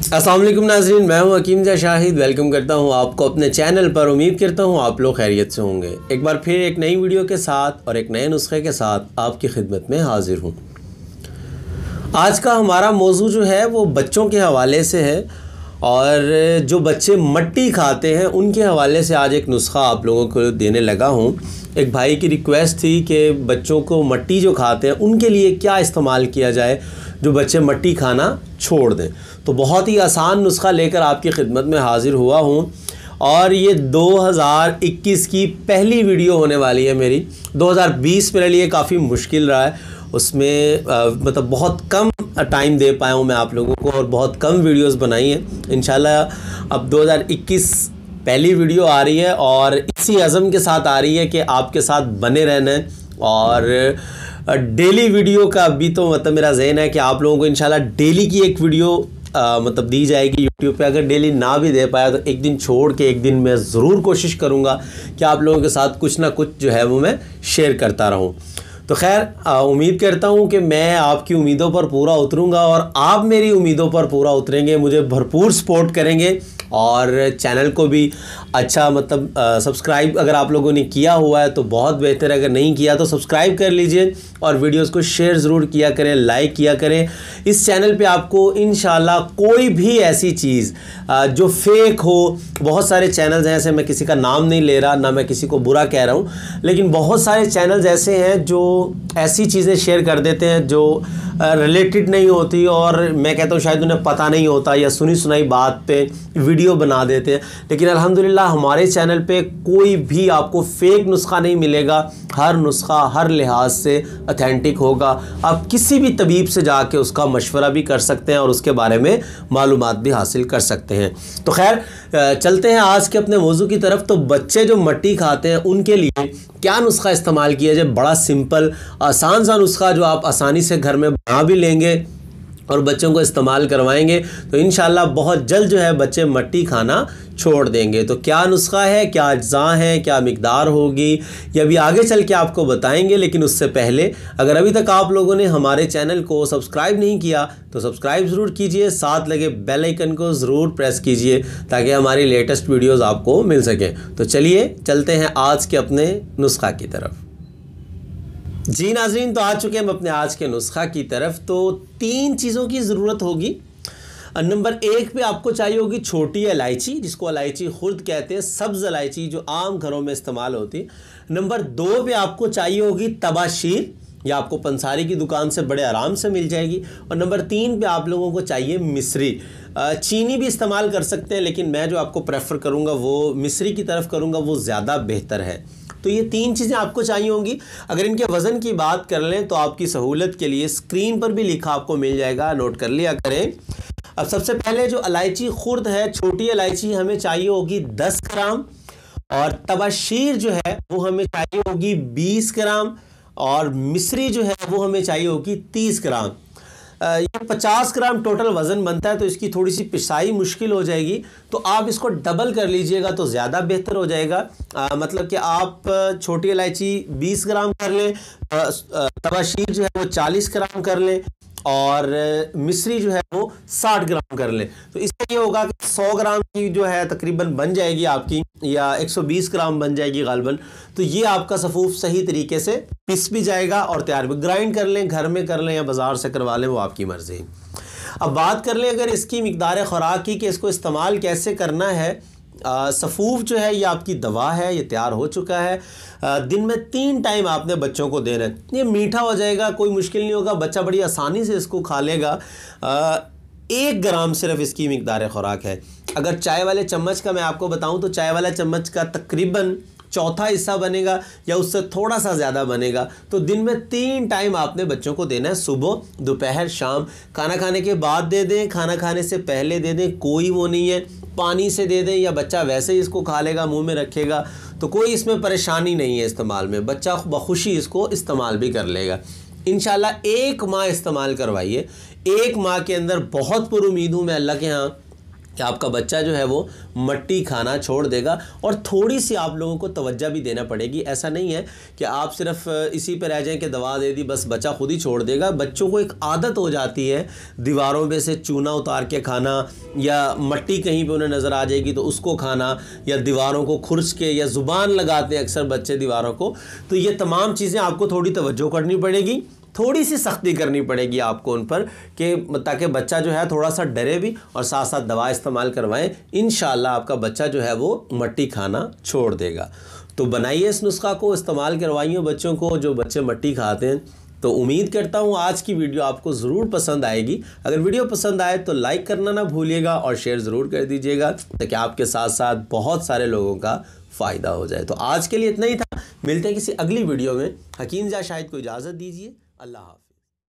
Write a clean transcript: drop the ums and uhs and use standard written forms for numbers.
अस्सलाम वालेकुम नाज़रीन, मैं हूं हकीम जा शाहिद। वेलकम करता हूं आपको अपने चैनल पर। उम्मीद करता हूं आप लोग खैरियत से होंगे। एक बार फिर एक नई वीडियो के साथ और एक नए नुस्खे के साथ आपकी खिदमत में हाजिर हूं। आज का हमारा मौजू जो है वो बच्चों के हवाले से है और जो बच्चे मट्टी खाते हैं उनके हवाले से आज एक नुस्खा आप लोगों को देने लगा हूं। एक भाई की रिक्वेस्ट थी कि बच्चों को मट्टी जो खाते हैं उनके लिए क्या इस्तेमाल किया जाए जो बच्चे मट्टी खाना छोड़ दें। तो बहुत ही आसान नुस्खा लेकर आपकी खिदमत में हाज़िर हुआ हूँ और ये 2021 की पहली वीडियो होने वाली है मेरी। 2020 मेरे लिए काफ़ी मुश्किल रहा है, उसमें मतलब बहुत कम टाइम दे पाया हूँ मैं आप लोगों को और बहुत कम वीडियोस बनाई हैं। इंशाल्लाह अब 2021 पहली वीडियो आ रही है और इसी अज़म के साथ आ रही है कि आपके साथ बने रहना है और डेली वीडियो का अभी तो मतलब मेरा ज़हन है कि आप लोगों को इंशाल्लाह डेली की एक वीडियो मतलब दी जाएगी यूट्यूब पे। अगर डेली ना भी दे पाया तो एक दिन छोड़ के एक दिन मैं ज़रूर कोशिश करूँगा कि आप लोगों के साथ कुछ ना कुछ जो है वो मैं शेयर करता रहूँ। तो खैर उम्मीद करता हूँ कि मैं आपकी उम्मीदों पर पूरा उतरूँगा और आप मेरी उम्मीदों पर पूरा उतरेंगे, मुझे भरपूर सपोर्ट करेंगे और चैनल को भी अच्छा मतलब सब्सक्राइब अगर आप लोगों ने किया हुआ है तो बहुत बेहतर है, अगर नहीं किया तो सब्सक्राइब कर लीजिए और वीडियोस को शेयर ज़रूर किया करें, लाइक किया करें। इस चैनल पे आपको इंशाल्लाह कोई भी ऐसी चीज़ जो फेक हो, बहुत सारे चैनल्स हैं, ऐसे मैं किसी का नाम नहीं ले रहा, ना मैं किसी को बुरा कह रहा हूँ, लेकिन बहुत सारे चैनल्स ऐसे हैं जो ऐसी चीज़ें शेयर कर देते हैं जो रिलेटेड नहीं होती और मैं कहता हूँ शायद उन्हें पता नहीं होता या सुनी सुनाई बात पे वीडियो बना देते हैं। लेकिन अल्हम्दुलिल्लाह हमारे चैनल पे कोई भी आपको फेक नुस्खा नहीं मिलेगा, हर नुस्खा हर लिहाज से ऑथेंटिक होगा। आप किसी भी तबीब से जाके उसका मशवरा भी कर सकते हैं और उसके बारे में मालूमात भी हासिल कर सकते हैं। तो खैर चलते हैं आज के अपने मौजू की तरफ। तो बच्चे जो मट्टी खाते हैं उनके लिए क्या नुस्खा इस्तेमाल किया जाए। बड़ा सिंपल आसान सा नुस्खा जो आप आसानी से घर में बना भी लेंगे और बच्चों को इस्तेमाल करवाएंगे तो इंशाल्लाह बहुत जल्द जो है बच्चे मट्टी खाना छोड़ देंगे। तो क्या नुस्खा है, क्या अज्जा हैं, क्या मिकदार होगी, ये अभी आगे चल के आपको बताएंगे। लेकिन उससे पहले अगर अभी तक आप लोगों ने हमारे चैनल को सब्सक्राइब नहीं किया तो सब्सक्राइब ज़रूर कीजिए, साथ लगे बेल आइकन को ज़रूर प्रेस कीजिए ताकि हमारी लेटेस्ट वीडियोज़ आपको मिल सकें। तो चलिए चलते हैं आज के अपने नुस्खा की तरफ। जी नाज़रीन, तो आ चुके हैं हम अपने आज के नुस्खा की तरफ। तो 3 चीज़ों की ज़रूरत होगी। नंबर 1 पे आपको चाहिए होगी छोटी इलायची, जिसको इलायची खुर्द कहते हैं, सब्ज़ इलायची जो आम घरों में इस्तेमाल होती है। नंबर 2 पे आपको चाहिए होगी तबाशीर, या आपको पंसारी की दुकान से बड़े आराम से मिल जाएगी। और नंबर 3 पे आप लोगों को चाहिए मिस्री। चीनी भी इस्तेमाल कर सकते हैं लेकिन मैं जो आपको प्रेफर करूँगा वो मिस्री की तरफ करूँगा, वो ज़्यादा बेहतर है। तो ये 3 चीज़ें आपको चाहिए होंगी। अगर इनके वज़न की बात कर लें तो आपकी सहूलत के लिए स्क्रीन पर भी लिखा आपको मिल जाएगा, नोट कर लिया करें। अब सबसे पहले जो इलायची खुर्द है, छोटी इलायची हमें चाहिए होगी 10 ग्राम और तबाशीर जो है वो हमें चाहिए होगी 20 ग्राम और मिस्री जो है वो हमें चाहिए होगी 30 ग्राम। ये 50 ग्राम टोटल वज़न बनता है तो इसकी थोड़ी सी पिसाई मुश्किल हो जाएगी, तो आप इसको डबल कर लीजिएगा तो ज़्यादा बेहतर हो जाएगा। मतलब कि आप छोटी इलायची 20 ग्राम कर लें, तबाशीर जो है वो 40 ग्राम कर लें और मिस्री जो है वो 60 ग्राम कर लें। तो इससे ये होगा कि 100 ग्राम की जो है तकरीबन बन जाएगी आपकी, या 120 ग्राम बन जाएगी गालबन। तो ये आपका सफ़ूफ सही तरीके से पिस भी जाएगा और तैयार भी। ग्राइंड कर लें, घर में कर लें या बाज़ार से करवा लें, वो आपकी मर्ज़ी। अब बात कर लें अगर इसकी मिकदार खुराक की कि इसको इस्तेमाल कैसे करना है। सफ़ूफ जो है ये आपकी दवा है, ये तैयार हो चुका है। दिन में 3 टाइम आपने बच्चों को देना है। ये मीठा हो जाएगा, कोई मुश्किल नहीं होगा, बच्चा बड़ी आसानी से इसको खा लेगा। 1 ग्राम सिर्फ इसकी मिकदार खुराक है। अगर चाय वाले चम्मच का मैं आपको बताऊं तो चाय वाला चम्मच का तकरीबन चौथा हिस्सा बनेगा या उससे थोड़ा सा ज़्यादा बनेगा। तो दिन में 3 टाइम आपने बच्चों को देना है, सुबह, दोपहर, शाम। खाना खाने के बाद दे दें, खाना खाने से पहले दे दें, कोई वो नहीं है। पानी से दे दें या बच्चा वैसे ही इसको खा लेगा, मुंह में रखेगा, तो कोई इसमें परेशानी नहीं है इस्तेमाल में, बच्चा बखुशी इसको इस्तेमाल भी कर लेगा। इंशाल्लाह 1 माह इस्तेमाल करवाइए। 1 माह के अंदर बहुत पुरुमीद हूँ मैं अल्लाह के यहाँ कि आपका बच्चा जो है वो मट्टी खाना छोड़ देगा। और थोड़ी सी आप लोगों को तवज्जो भी देना पड़ेगी। ऐसा नहीं है कि आप सिर्फ इसी पे रह जाएं कि दवा दे दी बस बच्चा खुद ही छोड़ देगा। बच्चों को एक आदत हो जाती है दीवारों में से चूना उतार के खाना, या मट्टी कहीं पे उन्हें नज़र आ जाएगी तो उसको खाना, या दीवारों को खुरच के या ज़ुबान लगाते हैं अक्सर बच्चे दीवारों को। तो ये तमाम चीज़ें आपको थोड़ी तवज्जो करनी पड़ेगी, थोड़ी सी सख्ती करनी पड़ेगी आपको उन पर, कि ताकि बच्चा जो है थोड़ा सा डरे भी और साथ साथ दवा इस्तेमाल करवाएं। इंशाअल्लाह आपका बच्चा जो है वो मट्टी खाना छोड़ देगा। तो बनाइए इस नुस्खा को, इस्तेमाल करवाइए बच्चों को जो बच्चे मट्टी खाते हैं। तो उम्मीद करता हूँ आज की वीडियो आपको ज़रूर पसंद आएगी। अगर वीडियो पसंद आए तो लाइक करना ना भूलिएगा और शेयर ज़रूर कर दीजिएगा, ताकि आपके साथ साथ बहुत सारे लोगों का फ़ायदा हो जाए। तो आज के लिए इतना ही था, मिलते हैं किसी अगली वीडियो में। हकीम जा शाहिद को इजाज़त दीजिए। अल्लाह हाफ़िज़।